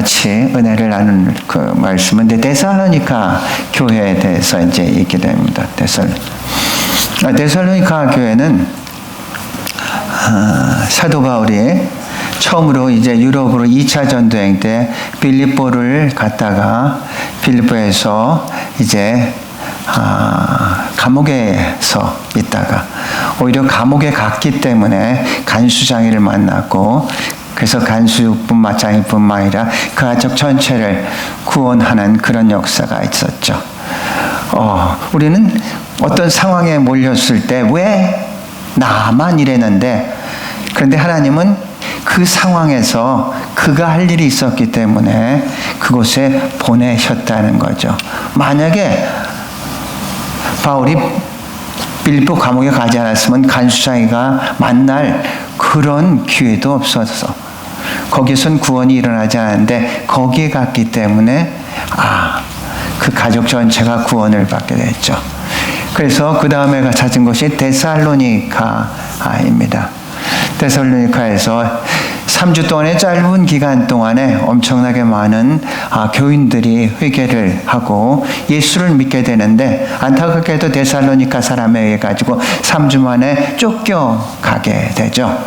같이 은혜를 나눌 그 말씀은 데살로니가 교회에 대해서 이제 있게 됩니다. 데살로니가 교회는 사도 바울이 처음으로 이제 유럽으로 2차 전도행 때 빌립보를 갔다가 빌립보에서 이제 감옥에서 있다가 오히려 감옥에 갔기 때문에 간수장이를 만났고, 그래서 간수장뿐만 아니라 그 가족 전체를 구원하는 그런 역사가 있었죠. 우리는 어떤 상황에 몰렸을 때 왜 나만 이랬는데, 그런데 하나님은 그 상황에서 그가 할 일이 있었기 때문에 그곳에 보내셨다는 거죠. 만약에 바울이 빌립보 감옥에 가지 않았으면 간수장이가 만날 그런 기회도 없어서 거기선 구원이 일어나지 않았는데, 거기에 갔기 때문에 그 가족 전체가 구원을 받게 됐죠. 그래서 그 다음에 찾은 곳이 데살로니카입니다. 데살로니카에서 3주 동안의 짧은 기간 동안에 엄청나게 많은 교인들이 회개를 하고 예수를 믿게 되는데, 안타깝게도 데살로니카 사람에 의해 가지고 3주 만에 쫓겨가게 되죠.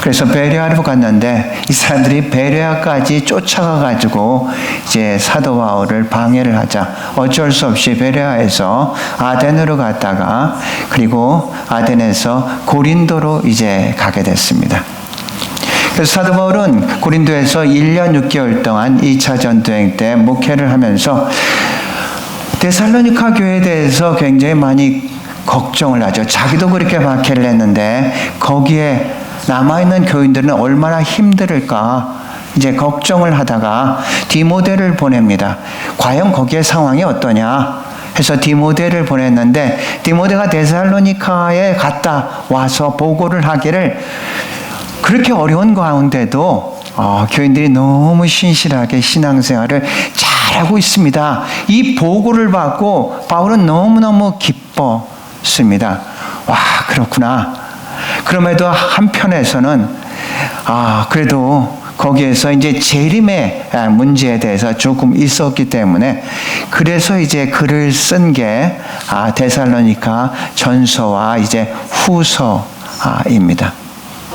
그래서 베레아로 갔는데 이 사람들이 베레아까지 쫓아가 가지고 이제 사도 바울을 방해를 하자 어쩔 수 없이 베레아에서 아덴으로 갔다가, 그리고 아덴에서 고린도로 이제 가게 됐습니다. 그래서 사도 바울은 고린도에서 1년 6개월 동안 2차 전도행 때 목회를 하면서 데살로니가 교회에 대해서 굉장히 많이 걱정을 하죠. 자기도 그렇게 박해를 했는데 거기에 남아있는 교인들은 얼마나 힘들을까 이제 걱정을 하다가 디모데를 보냅니다. 과연 거기에 상황이 어떠냐 해서 디모데를 보냈는데, 디모데가 데살로니카에 갔다 와서 보고를 하기를, 그렇게 어려운 가운데도 교인들이 너무 신실하게 신앙생활을 잘하고 있습니다. 이 보고를 받고 바울은 너무너무 기뻤습니다. 와, 그렇구나. 그럼에도 한편에서는 그래도 거기에서 이제 재림의 문제에 대해서 조금 있었기 때문에, 그래서 이제 글을 쓴 게 데살로니가 전서와 이제 후서입니다.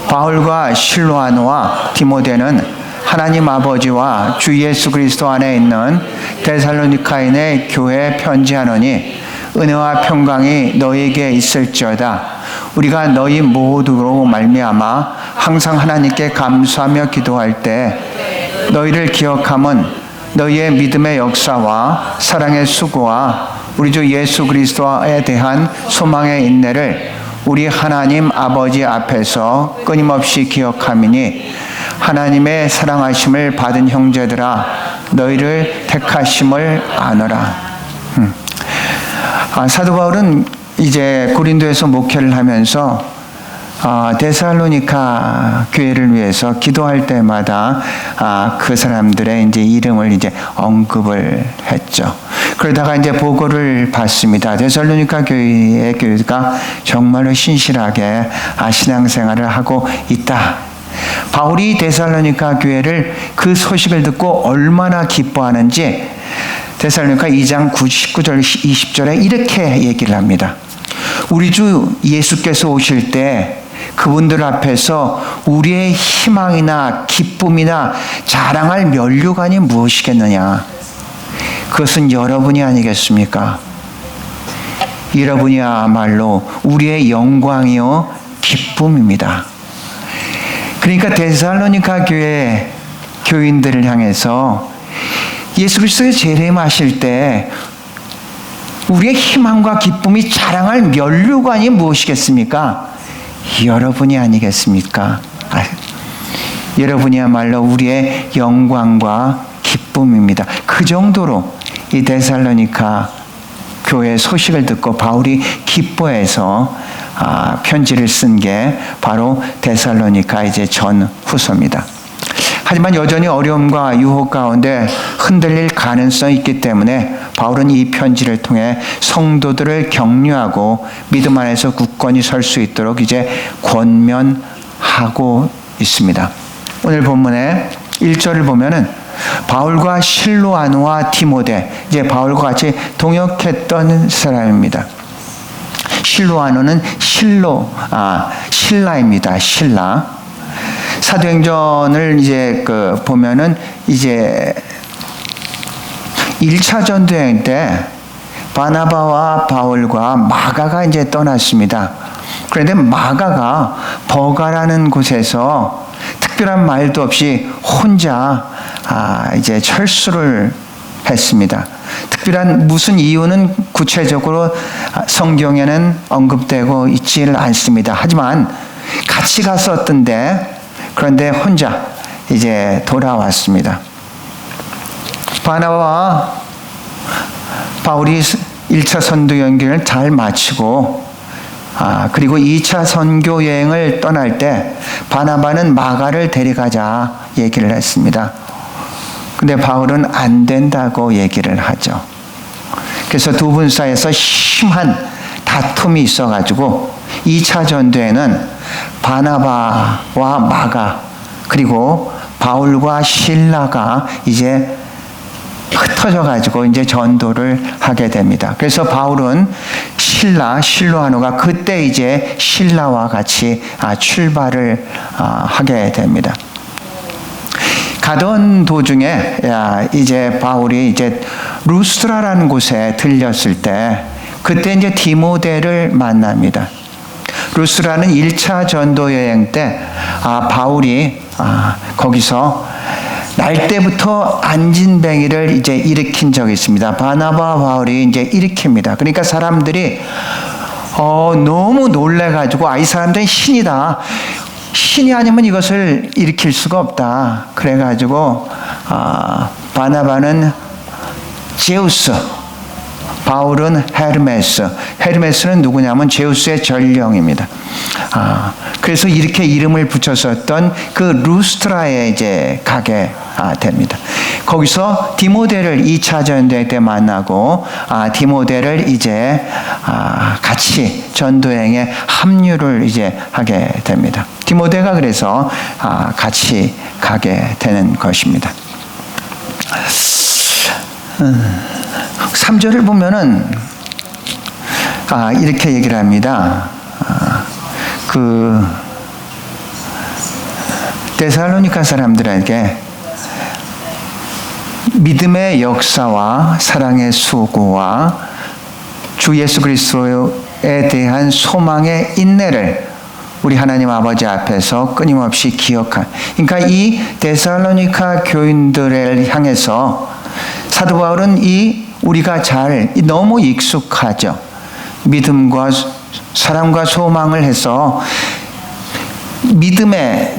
바울과 실로아노와 디모데는 하나님 아버지와 주 예수 그리스도 안에 있는 데살로니카인의 교회에 편지하노니, 은혜와 평강이 너희에게 있을지어다. 우리가 너희 모두로 말미암아 항상 하나님께 감사하며 기도할 때 너희를 기억함은 너희의 믿음의 역사와 사랑의 수고와 우리 주 예수 그리스도에 대한 소망의 인내를 우리 하나님 아버지 앞에서 끊임없이 기억함이니, 하나님의 사랑하심을 받은 형제들아 너희를 택하심을 아노라. 사도 바울은 이제 고린도에서 목회를 하면서 데살로니가 교회를 위해서 기도할 때마다 그 사람들의 이제 이름을 이제 언급을 했죠. 그러다가 이제 보고를 받습니다. 데살로니가 교회가 정말로 신실하게 신앙생활을 하고 있다. 바울이 데살로니가 교회를 그 소식을 듣고 얼마나 기뻐하는지 데살로니가 2장 19절 20절에 이렇게 얘기를 합니다. 우리 주 예수께서 오실 때 그분들 앞에서 우리의 희망이나 기쁨이나 자랑할 면류관이 무엇이겠느냐? 그것은 여러분이 아니겠습니까? 여러분이야말로 우리의 영광이요 기쁨입니다. 그러니까 데살로니가 교회 교인들을 향해서 예수 그리스도의 재림하실 때 우리의 희망과 기쁨이 자랑할 면류관이 무엇이겠습니까? 여러분이 아니겠습니까? 여러분이야말로 우리의 영광과 기쁨입니다. 그 정도로 이 데살로니가 교회 소식을 듣고 바울이 기뻐해서 편지를 쓴 게 바로 데살로니가 이제 전후서입니다. 하지만 여전히 어려움과 유혹 가운데 흔들릴 가능성이 있기 때문에 바울은 이 편지를 통해 성도들을 격려하고 믿음 안에서 굳건히 설 수 있도록 이제 권면하고 있습니다. 오늘 본문의 1절을 보면은 바울과 실로아노와 디모데, 이제 바울과 같이 동역했던 사람입니다. 실로아노는 신라입니다. 신라. 사도행전을 이제 보면은 이제 1차 전도여행 때 바나바와 바울과 마가가 이제 떠났습니다. 그런데 마가가 버가라는 곳에서 특별한 말도 없이 혼자 이제 철수를 했습니다. 특별한 무슨 이유는 구체적으로 성경에는 언급되고 있지를 않습니다. 하지만 같이 갔었던데 그런데 혼자 이제 돌아왔습니다. 바나바와 바울이 1차 선도 여행을 잘 마치고 그리고 2차 선교 여행을 떠날 때 바나바는 마가를 데려가자 얘기를 했습니다. 근데 바울은 안 된다고 얘기를 하죠. 그래서 두 분 사이에서 심한 다툼이 있어가지고 2차 전도에는 바나바와 마가 그리고 바울과 실라가 이제 흩어져가지고 이제 전도를 하게 됩니다. 그래서 바울은 실로아노가 그때 이제 실라와 같이 출발을 하게 됩니다. 가던 도중에 이제 바울이 이제 루스트라라는 곳에 들렸을 때 그때 이제 디모데를 만납니다. 루스트라는 1차 전도 여행 때 바울이 거기서 날 때부터 안진뱅이를 이제 일으킨 적이 있습니다. 바나바와 바울이 이제 일으킵니다. 그러니까 사람들이 너무 놀래가지고 이 사람들은 신이다. 신이 아니면 이것을 일으킬 수가 없다. 그래가지고 바나바는 제우스, 바울은 헤르메스는 누구냐면 제우스의 전령입니다. 그래서 이렇게 이름을 붙였었던 그 루스트라에 이제 가게 됩니다. 거기서 디모데를 2차 전도회 때 만나고 디모데를 이제 같이 전도행에 합류를 이제 하게 됩니다. 디모데가 그래서 같이 가게 되는 것입니다. 3절을 보면은 이렇게 얘기를 합니다. 데살로니가 사람들에게 믿음의 역사와 사랑의 수고와 주 예수 그리스도에 대한 소망의 인내를 우리 하나님 아버지 앞에서 끊임없이 기억한. 그러니까 이 데살로니가 교인들을 향해서 사도 바울은 우리가 너무 익숙하죠. 믿음과 사랑과 소망을 해서 믿음의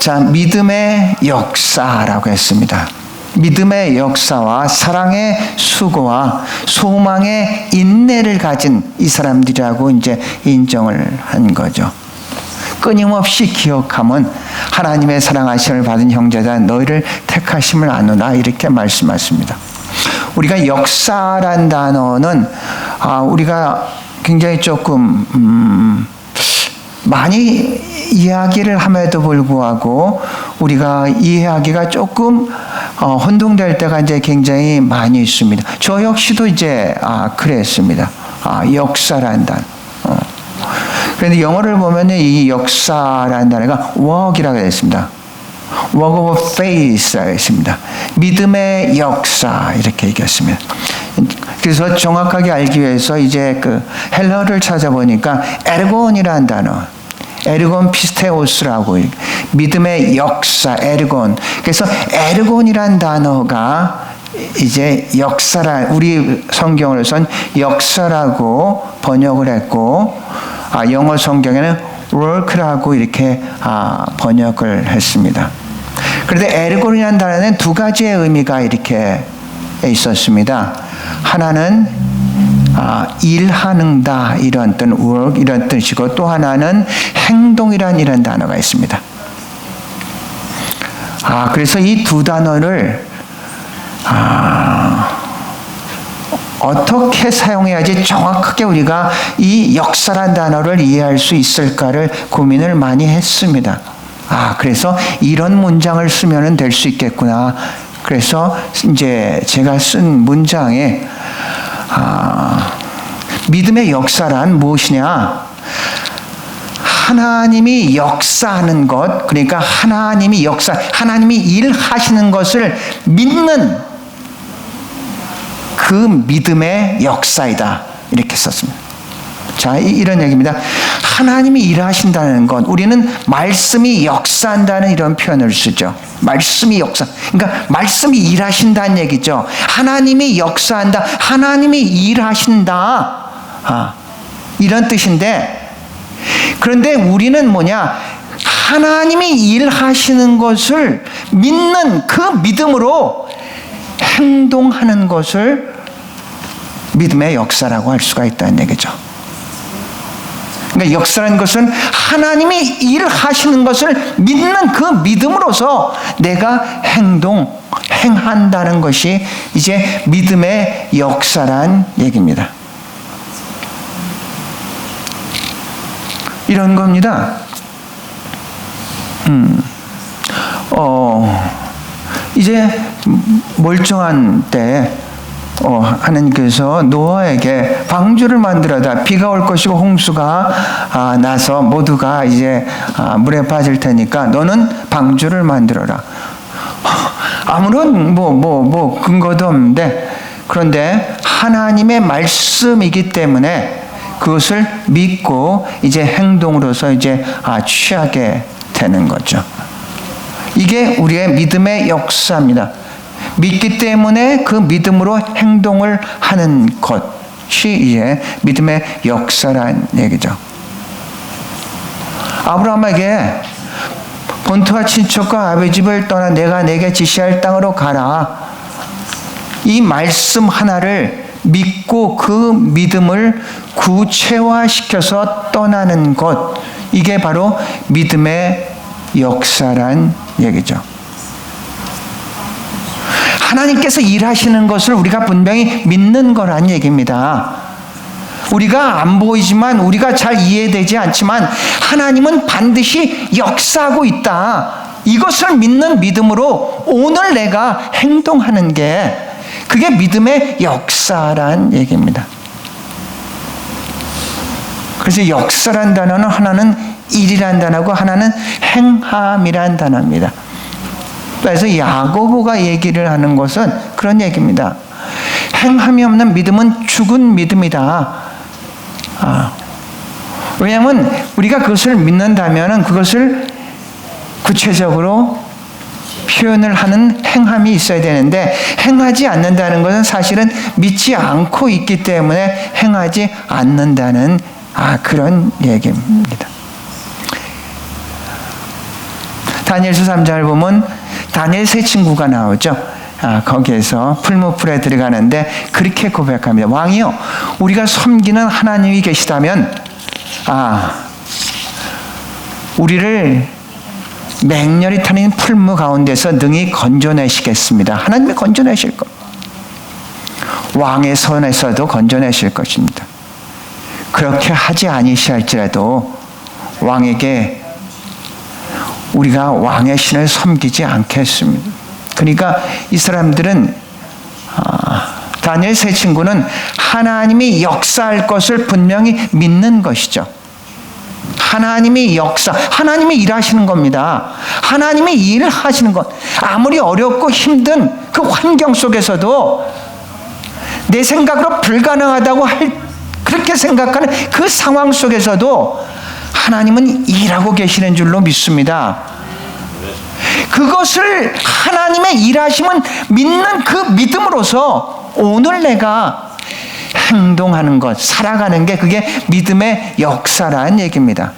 역사라고 했습니다. 믿음의 역사와 사랑의 수고와 소망의 인내를 가진 이 사람들이라고 이제 인정을 한 거죠. 끊임없이 기억하면 하나님의 사랑하심을 받은 형제다 너희를 택하심을 아노라 이렇게 말씀하십니다. 우리가 역사란 단어는 우리가 굉장히 조금 많이 이야기를 함에도 불구하고 우리가 이해하기가 조금 혼동될 때가 이제 굉장히 많이 있습니다. 저 역시도 이제 그랬습니다. 역사란 단어. 그런데 영어를 보면 이 역사란 단어가 work이라고 되어 있습니다. work of faith라고 있습니다. 믿음의 역사 이렇게 얘기했습니다. 그래서 정확하게 알기 위해서 이제 헬러를 찾아보니까 에르곤이라는 단어, 에르곤 피스테오스라고 믿음의 역사 에르곤. 그래서 에르곤이라는 단어가 이제 우리 성경으로선 역사라고 번역을 했고 영어 성경에는 work라고 이렇게 번역을 했습니다. 그런데 에르곤이라는 단어는 두 가지의 의미가 이렇게 있었습니다. 하나는 일하는다 이런 뜻, work 이런 뜻이고 또 하나는 행동이란 이런 단어가 있습니다. 그래서 이 두 단어를 어떻게 사용해야지 정확하게 우리가 이 역사란 단어를 이해할 수 있을까를 고민을 많이 했습니다. 그래서 이런 문장을 쓰면 될 수 있겠구나. 그래서 이제 제가 쓴 문장에 믿음의 역사란 무엇이냐? 하나님이 역사하는 것, 그러니까 하나님이 일하시는 것을 믿는 그 믿음의 역사이다. 이렇게 썼습니다. 자, 이런 얘기입니다. 하나님이 일하신다는 것, 우리는 말씀이 역사한다는 이런 표현을 쓰죠. 말씀이 역사. 그러니까 말씀이 일하신다는 얘기죠. 하나님이 역사한다. 하나님이 일하신다. 이런 뜻인데, 그런데 우리는 뭐냐? 하나님이 일하시는 것을 믿는 그 믿음으로 행동하는 것을 믿음의 역사라고 할 수가 있다는 얘기죠. 그러니까 역사라는 것은 하나님이 일하시는 것을 믿는 그 믿음으로서 내가 행한다는 것이 이제 믿음의 역사란 얘기입니다. 이런 겁니다. 이제 멀쩡한 때 하나님께서 노아에게 방주를 만들어다. 비가 올 것이고 홍수가 나서 모두가 이제 물에 빠질 테니까 너는 방주를 만들어라. 아무런 근거도 없는데, 그런데 하나님의 말씀이기 때문에 그것을 믿고 이제 행동으로서 이제 취하게 되는 거죠. 이게 우리의 믿음의 역사입니다. 믿기 때문에 그 믿음으로 행동을 하는 것이 이제 믿음의 역사란 얘기죠. 아브라함에게 본토와 친척과 아버지 집을 떠나 내가 내게 지시할 땅으로 가라. 이 말씀 하나를 믿고 그 믿음을 구체화시켜서 떠나는 것, 이게 바로 믿음의 역사란 얘기죠. 하나님께서 일하시는 것을 우리가 분명히 믿는 거란 얘기입니다. 우리가 안 보이지만, 우리가 잘 이해되지 않지만 하나님은 반드시 역사하고 있다. 이것을 믿는 믿음으로 오늘 내가 행동하는 게, 그게 믿음의 역사란 얘기입니다. 그래서 역사란 단어는 하나는 일이란 단어고 하나는 행함이란 단어입니다. 그래서 야고보가 얘기를 하는 것은 그런 얘기입니다. 행함이 없는 믿음은 죽은 믿음이다. 왜냐하면 우리가 그것을 믿는다면 그것을 구체적으로 표현을 하는 행함이 있어야 되는데, 행하지 않는다는 것은 사실은 믿지 않고 있기 때문에 행하지 않는다는 그런 얘기입니다. 다니엘서 3장을 보면 다니엘 세 친구가 나오죠. 거기에서 풀무풀에 들어가는데 그렇게 고백합니다. 왕이요, 우리가 섬기는 하나님이 계시다면 우리를 맹렬히 타는 풀무 가운데서 능히 건져내시겠습니다. 하나님이 건져내실 것. 왕의 손에서도 건져내실 것입니다. 그렇게 하지 아니시할지라도 왕에게 우리가 왕의 신을 섬기지 않겠습니다. 그러니까 이 사람들은, 다니엘 세 친구는 하나님이 역사할 것을 분명히 믿는 것이죠. 하나님이 하나님이 일하시는 겁니다. 하나님이 일하시는 것. 아무리 어렵고 힘든 그 환경 속에서도 내 생각으로 불가능하다고 그렇게 생각하는 그 상황 속에서도 하나님은 일하고 계시는 줄로 믿습니다. 그것을 하나님의 일하심은 믿는 그 믿음으로서 오늘 내가 행동하는 것, 살아가는 게 그게 믿음의 역사라는 얘기입니다.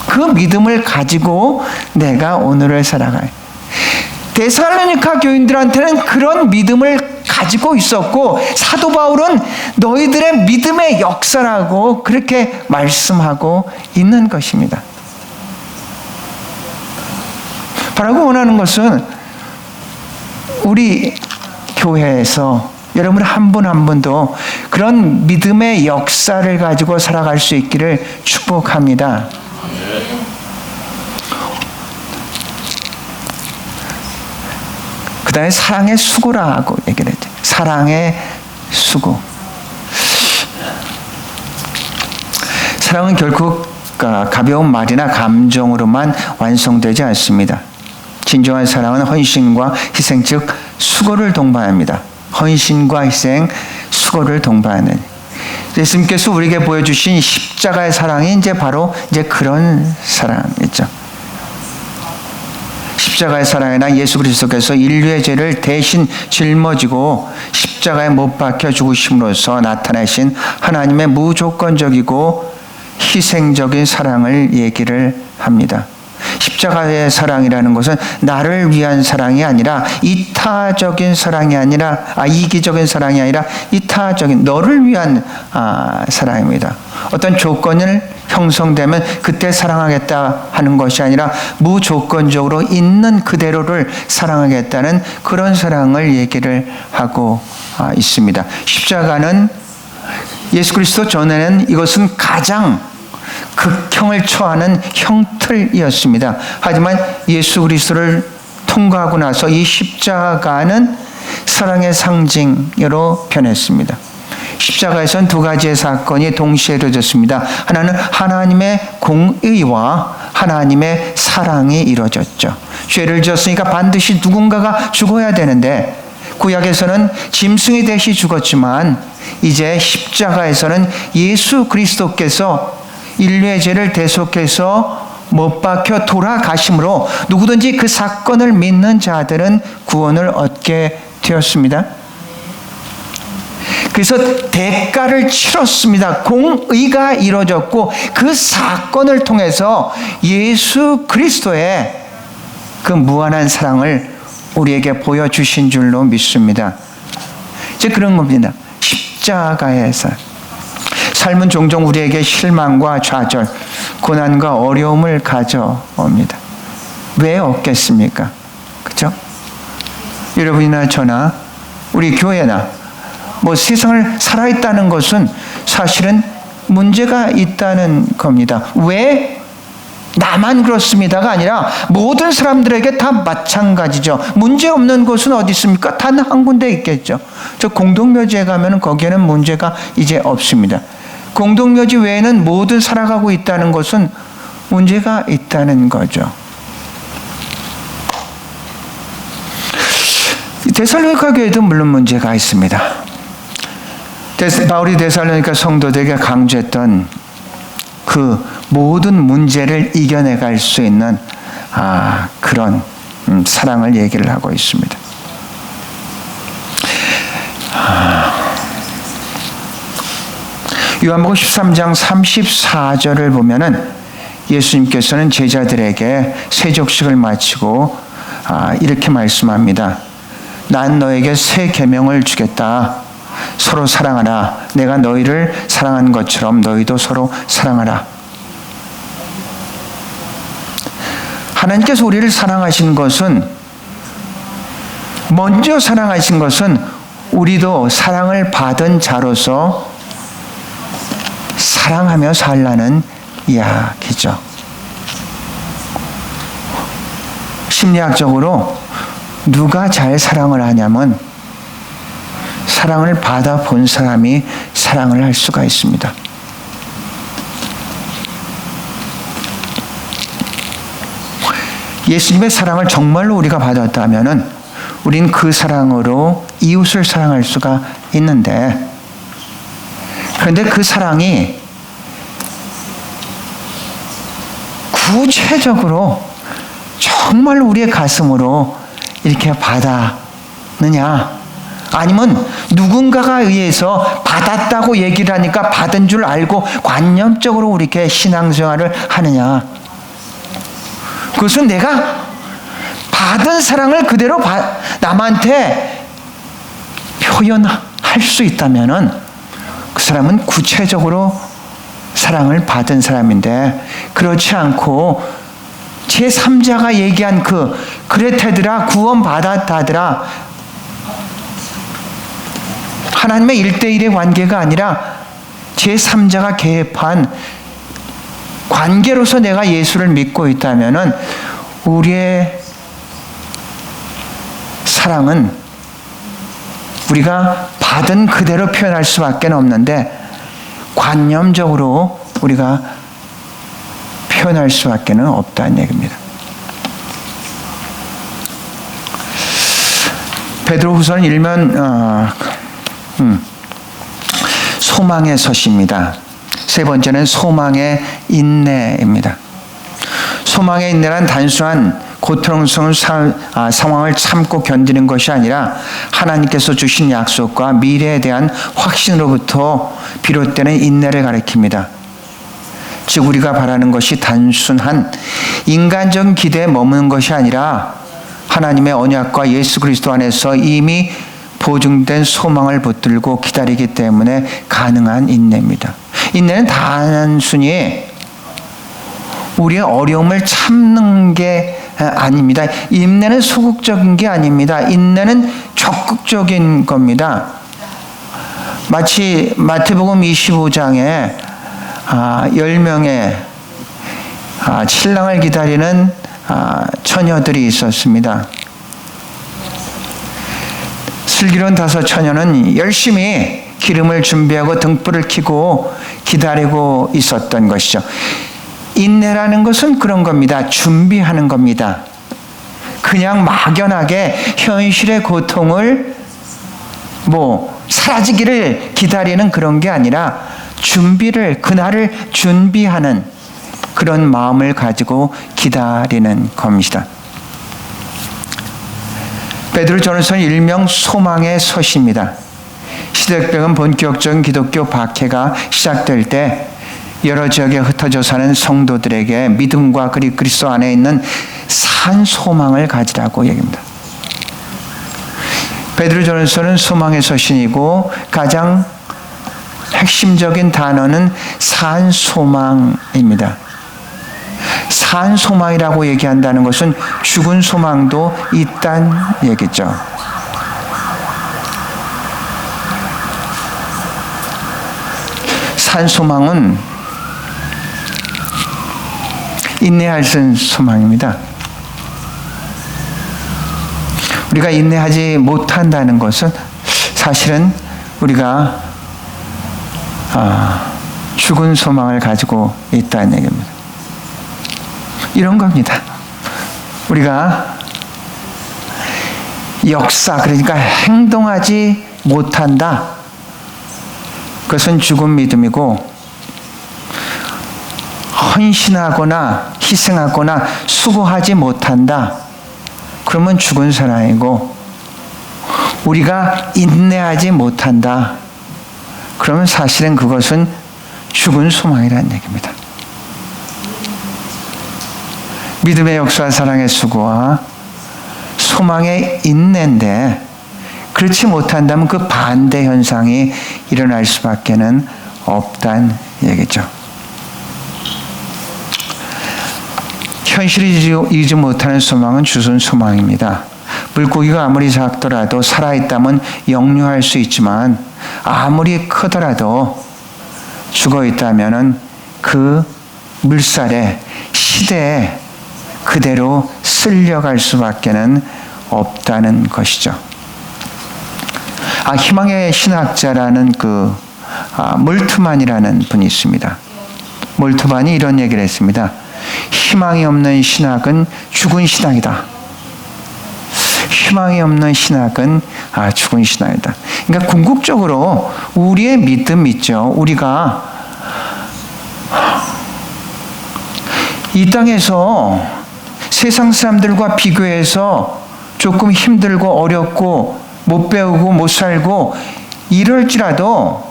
그 믿음을 가지고 내가 오늘을 살아가요. 데살로니가 교인들한테는 그런 믿음을 가지고 있었고, 사도 바울은 너희들의 믿음의 역사라고 그렇게 말씀하고 있는 것입니다. 바라고 원하는 것은 우리 교회에서 여러분 한 분 한 분도 그런 믿음의 역사를 가지고 살아갈 수 있기를 축복합니다. 그다음에 사랑의 수고라고 얘기를 했죠. 사랑의 수고. 사랑은 결국 가벼운 말이나 감정으로만 완성되지 않습니다. 진정한 사랑은 헌신과 희생, 즉 수고를 동반합니다. 헌신과 희생, 수고를 동반하는. 예수님께서 우리에게 보여주신 십자가의 사랑이 이제 바로 그런 사랑이죠. 십자가의 사랑이나 예수 그리스도께서 인류의 죄를 대신 짊어지고 십자가에 못 박혀 죽으심으로써 나타내신 하나님의 무조건적이고 희생적인 사랑을 얘기를 합니다. 십자가의 사랑이라는 것은 나를 위한 사랑이 아니라 이타적인 사랑이 아니라 이기적인 사랑이 아니라 이타적인 너를 위한 사랑입니다. 어떤 조건을 형성되면 그때 사랑하겠다 하는 것이 아니라 무조건적으로 있는 그대로를 사랑하겠다는 그런 사랑을 얘기를 하고 있습니다. 십자가는 예수 그리스도 전에는 이것은 가장 극형을 처하는 형틀이었습니다. 하지만 예수 그리스도를 통과하고 나서 이 십자가는 사랑의 상징으로 변했습니다. 십자가에서는 두 가지의 사건이 동시에 이루어졌습니다. 하나는 하나님의 공의와 하나님의 사랑이 이루어졌죠. 죄를 지었으니까 반드시 누군가가 죽어야 되는데 구약에서는 짐승이 대신 죽었지만 이제 십자가에서는 예수 그리스도께서 인류의 죄를 대속해서 못 박혀 돌아가심으로 누구든지 그 사건을 믿는 자들은 구원을 얻게 되었습니다. 그래서 대가를 치렀습니다. 공의가 이루어졌고 그 사건을 통해서 예수 그리스도의 그 무한한 사랑을 우리에게 보여주신 줄로 믿습니다. 이제 그런 겁니다. 십자가의 사랑. 삶은 종종 우리에게 실망과 좌절, 고난과 어려움을 가져옵니다. 왜 없겠습니까? 그렇죠? 여러분이나 저나 우리 교회나 세상을 살아있다는 것은 사실은 문제가 있다는 겁니다. 왜 나만 그렇습니다가 아니라 모든 사람들에게 다 마찬가지죠. 문제 없는 곳은 어디 있습니까? 단 한 군데 있겠죠. 저 공동묘지에 가면 거기에는 문제가 이제 없습니다. 공동묘지 외에는 모든 살아가고 있다는 것은 문제가 있다는 거죠. 데살로니가 교회도 물론 문제가 있습니다. 바울이 데살로니가 성도들에게 강조했던 그 모든 문제를 이겨내갈 수 있는 그런 사랑을 얘기를 하고 있습니다. 요한복음 13장 34절을 보면은 예수님께서는 제자들에게 세족식을 마치고 이렇게 말씀합니다. 난 너에게 새 계명을 주겠다. 서로 사랑하라. 내가 너희를 사랑한 것처럼 너희도 서로 사랑하라. 하나님께서 우리를 사랑하신 것은 먼저 사랑하신 것은 우리도 사랑을 받은 자로서 사랑하며 살라는 이야기죠. 심리학적으로 누가 잘 사랑을 하냐면 사랑을 받아본 사람이 사랑을 할 수가 있습니다. 예수님의 사랑을 정말로 우리가 받았다면은 우린 그 사랑으로 이웃을 사랑할 수가 있는데, 그런데 그 사랑이 구체적으로 정말 우리의 가슴으로 이렇게 받았느냐, 아니면 누군가가 의해서 받았다고 얘기를 하니까 받은 줄 알고 관념적으로 우리 이렇게 신앙생활을 하느냐. 그것은 내가 받은 사랑을 그대로 남한테 표현할 수 있다면은 그 사람은 구체적으로 사랑을 받은 사람인데, 그렇지 않고 제3자가 얘기한 그레테들아 구원받았다더라, 하나님의 1대1의 관계가 아니라 제3자가 개입한 관계로서 내가 예수를 믿고 있다면은 우리의 사랑은 우리가 받은 그대로 표현할 수밖에 없는데 관념적으로 우리가 표현할 수밖에 없다는 얘기입니다. 베드로후서는 일면 소망의 서시입니다. 세 번째는 소망의 인내입니다. 소망의 인내란 단순한 고통스러운 상황을 참고 견디는 것이 아니라 하나님께서 주신 약속과 미래에 대한 확신으로부터 비롯되는 인내를 가리킵니다. 즉 우리가 바라는 것이 단순한 인간적인 기대에 머무는 것이 아니라 하나님의 언약과 예수 그리스도 안에서 이미 보증된 소망을 붙들고 기다리기 때문에 가능한 인내입니다. 인내는 단순히 우리의 어려움을 참는 게 아닙니다. 인내는 소극적인 게 아닙니다. 인내는 적극적인 겁니다. 마치 마태복음 25장에 10명의 신랑을 기다리는 처녀들이 있었습니다. 슬기로운 5 처녀는 열심히 기름을 준비하고 등불을 켜고 기다리고 있었던 것이죠. 인내라는 것은 그런 겁니다. 준비하는 겁니다. 그냥 막연하게 현실의 고통을 사라지기를 기다리는 그런 게 아니라 그날을 준비하는 그런 마음을 가지고 기다리는 겁니다. 베드로전서는 일명 소망의 서시입니다. 시대역병은 본격적인 기독교 박해가 시작될 때 여러 지역에 흩어져 사는 성도들에게 믿음과 그리스도 안에 있는 산 소망을 가지라고 얘기합니다. 베드로전서는 소망의 서신이고 가장 핵심적인 단어는 산 소망입니다. 산 소망이라고 얘기한다는 것은 죽은 소망도 있다는 얘기죠. 산 소망은 인내할 수 있는 소망입니다. 우리가 인내하지 못한다는 것은 사실은 우리가 죽은 소망을 가지고 있다는 얘기입니다. 이런 겁니다. 우리가 그러니까 행동하지 못한다. 그것은 죽은 믿음이고 헌신하거나 희생하거나 수고하지 못한다. 그러면 죽은 사람이고 우리가 인내하지 못한다. 그러면 사실은 그것은 죽은 소망이라는 얘기입니다. 믿음의 역사와 사랑의 수고와 소망의 인내인데 그렇지 못한다면 그 반대 현상이 일어날 수밖에 없다는 얘기죠. 현실이 이루지 못하는 소망은 죽은 소망입니다. 물고기가 아무리 작더라도 살아있다면 역류할 수 있지만 아무리 크더라도 죽어있다면 그 물살에 시대에 그대로 쓸려갈 수밖에 없다는 것이죠. 희망의 신학자라는 몰트만이라는 분이 있습니다. 몰트만이 이런 얘기를 했습니다. 희망이 없는 신학은 죽은 신학이다. 희망이 없는 신학은 죽은 신학이다. 그러니까 궁극적으로 우리의 믿음 있죠. 우리가 이 땅에서 세상 사람들과 비교해서 조금 힘들고 어렵고 못 배우고 못 살고 이럴지라도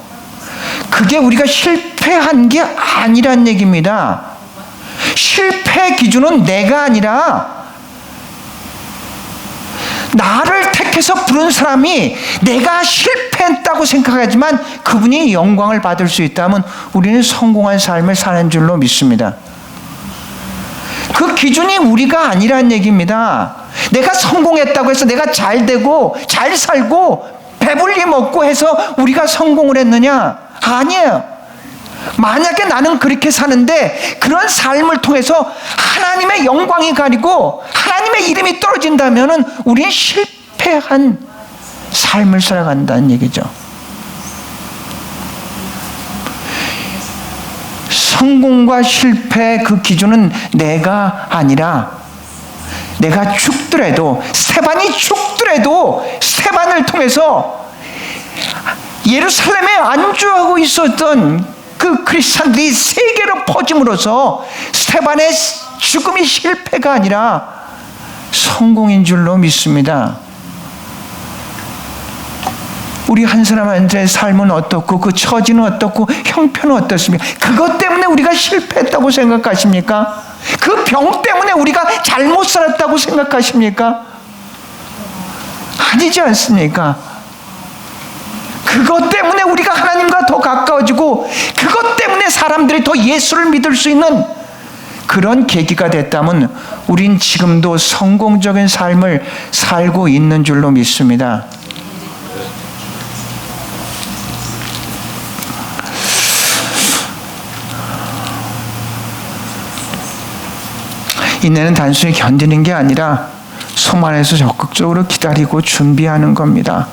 그게 우리가 실패한 게 아니란 얘기입니다. 실패 기준은 내가 아니라 나를 택해서 부른 사람이 내가 실패했다고 생각하지만 그분이 영광을 받을 수 있다면 우리는 성공한 삶을 사는 줄로 믿습니다. 그 기준이 우리가 아니란 얘기입니다. 내가 성공했다고 해서 내가 잘 되고 잘 살고 배불리 먹고 해서 우리가 성공을 했느냐? 아니에요. 만약에 나는 그렇게 사는데 그런 삶을 통해서 하나님의 영광이 가리고 하나님의 이름이 떨어진다면 우리는 실패한 삶을 살아간다는 얘기죠. 성공과 실패의 그 기준은 내가 아니라 내가 죽더라도, 스테반이 죽더라도 스테반을 통해서 예루살렘에 안주하고 있었던 그 크리스찬들이 세계로 퍼짐으로써 스테반의 죽음이 실패가 아니라 성공인 줄로 믿습니다. 우리 한 사람한테의 삶은 어떻고 그 처지는 어떻고 형편은 어떻습니까? 그것 때문에 우리가 실패했다고 생각하십니까? 그 병 때문에 우리가 잘못 살았다고 생각하십니까? 아니지 않습니까? 그것 때문에 우리가 하나님과 더 가까워지고 그것 때문에 사람들이 더 예수를 믿을 수 있는 그런 계기가 됐다면 우린 지금도 성공적인 삶을 살고 있는 줄로 믿습니다. 인내는 단순히 견디는 게 아니라 손 안에서 적극적으로 기다리고 준비하는 겁니다.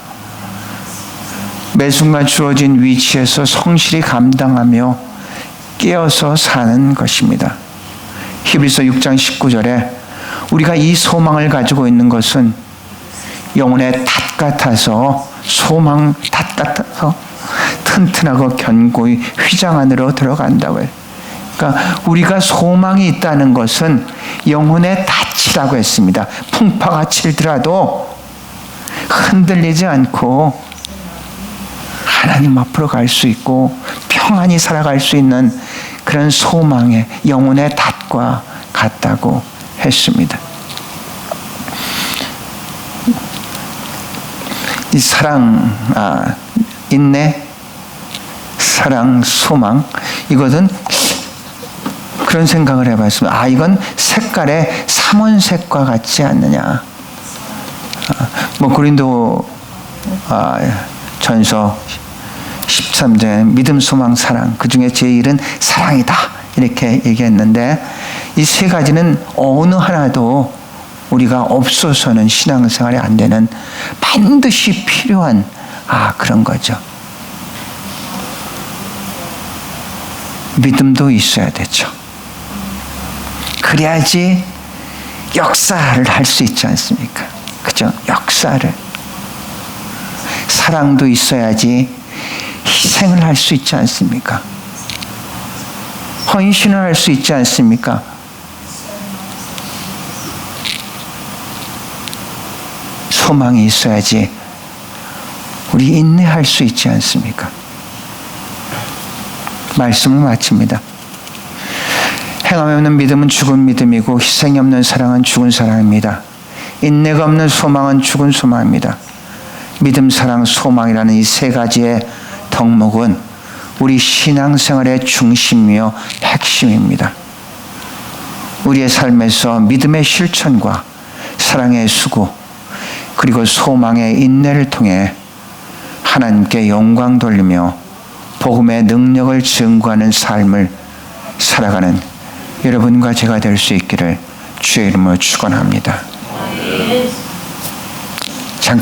매 순간 주어진 위치에서 성실히 감당하며 깨어서 사는 것입니다. 히브리서 6장 19절에 우리가 이 소망을 가지고 있는 것은 영혼의 닷 같아서 소망 닷 같아서 튼튼하고 견고히 휘장 안으로 들어간다고 해요. 그러니까 우리가 소망이 있다는 것은 영혼의 닻이라고 했습니다. 풍파가 치더라도 흔들리지 않고 하나님 앞으로 갈 수 있고 평안히 살아갈 수 있는 그런 소망의 영혼의 닻과 같다고 했습니다. 이 사랑, 인내, 사랑, 소망, 이것은 그런 생각을 해봤습니다. 이건 색깔의 삼원색과 같지 않느냐. 고린도 전서 13장 믿음, 소망, 사랑, 그 중에 제일은 사랑이다 이렇게 얘기했는데 이 세 가지는 어느 하나도 우리가 없어서는 신앙생활이 안 되는 반드시 필요한 그런 거죠. 믿음도 있어야 되죠. 그래야지 역사를 할 수 있지 않습니까? 그죠? 역사를. 사랑도 있어야지 희생을 할 수 있지 않습니까? 헌신을 할 수 있지 않습니까? 소망이 있어야지 우리 인내할 수 있지 않습니까? 말씀을 마칩니다. 행함이 없는 믿음은 죽은 믿음이고 희생이 없는 사랑은 죽은 사랑입니다. 인내가 없는 소망은 죽은 소망입니다. 믿음, 사랑, 소망이라는 이 세 가지의 덕목은 우리 신앙생활의 중심이요 핵심입니다. 우리의 삶에서 믿음의 실천과 사랑의 수고 그리고 소망의 인내를 통해 하나님께 영광 돌리며 복음의 능력을 증거하는 삶을 살아가는 여러분과 제가 될 수 있기를 주의 이름으로 축원합니다.